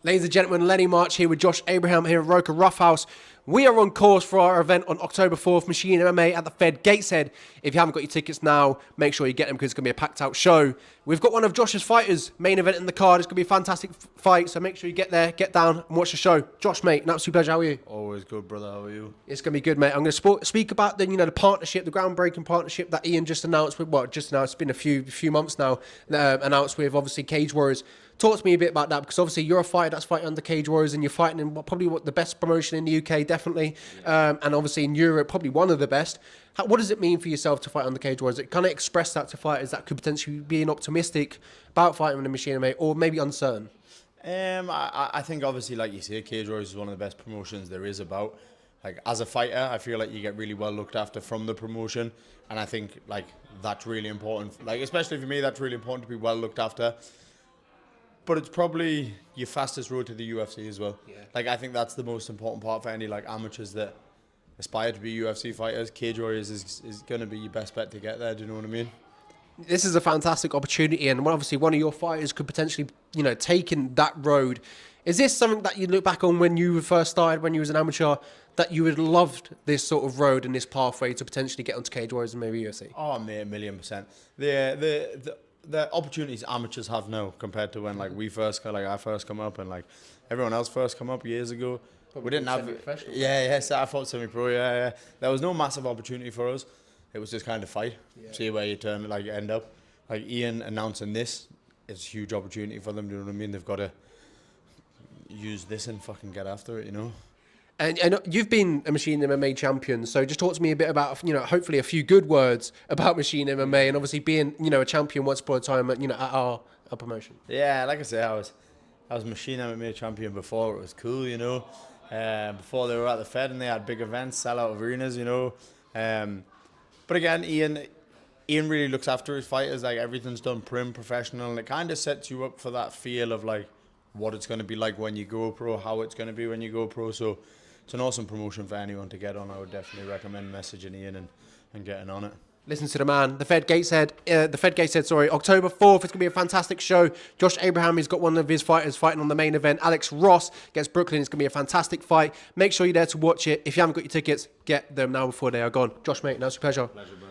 Ladies and gentlemen, Lenny March here with Josh Abraham here at Roker Roughhouse. We are on course for our event on October 4th, Machine MMA at the Fed Gateshead. If you haven't got your tickets now, make sure you get them because it's going to be a packed out show. We've got one of Josh's fighters, main event in the card. It's going to be a fantastic fight, so make sure you get there, get down and watch the show. Josh, mate, an absolute pleasure. How are you? Always good, brother. How are you? It's going to be good, mate. I'm going to speak about the partnership, the groundbreaking partnership that Ian just announced with, it's been a few months now, announced with obviously Cage Warriors. Talk to me a bit about that, because obviously you're a fighter that's fighting under Cage Warriors and you're fighting in probably the best promotion in the UK, definitely, and obviously in Europe, probably one of the best. What does it mean for yourself to fight under Cage Warriors? It kind of express that to fighters that could potentially be optimistic about fighting in the Machine MMA or maybe uncertain? I think obviously, like you say, Cage Warriors is one of the best promotions there is about. Like, as a fighter, I feel like you get really well looked after from the promotion, and I think like that's really important. Like, especially for me, that's really important to be well looked after. But it's probably your fastest road to the UFC as well. Yeah. Like, I think that's the most important part for any like amateurs that aspire to be UFC fighters. Cage Warriors is going to be your best bet to get there. Do you know what I mean? This is a fantastic opportunity, and obviously one of your fighters could potentially, take in that road. Is this something that you look back on when you first started, when you was an amateur, that you would loved this sort of road and this pathway to potentially get onto Cage Warriors and maybe UFC? Oh, mate, 1,000,000%. The opportunities amateurs have now compared to when I first come up and like everyone else first come up years ago. But we didn't have so I fought semi-pro. Yeah. There was no massive opportunity for us. It was just kind of fight, see where you end up. Like Ian announcing this, it's a huge opportunity for them. Do you know what I mean? They've got to use this and fucking get after it. And you've been a Machine MMA champion, so just talk to me a bit about, hopefully a few good words about Machine MMA and obviously being, a champion once upon a time at our promotion. Yeah, like I say, I was Machine MMA champion before it was cool, before they were at the Fed and they had big events, sellout arenas, But again, Ian really looks after his fighters. Like, everything's done prim, professional, and it kind of sets you up for that feel of like what it's going to be like when you go pro, how it's going to be when you go pro. So it's an awesome promotion for anyone to get on. I would definitely recommend messaging Ian and getting on it. Listen to the man, the Fed Gateshead, October 4th. It's going to be a fantastic show. Josh Abraham has got one of his fighters fighting on the main event. Alex Ross against Brooklyn. It's going to be a fantastic fight. Make sure you're there to watch it. If you haven't got your tickets, get them now before they are gone. Josh, mate, that was a pleasure. Pleasure, bro.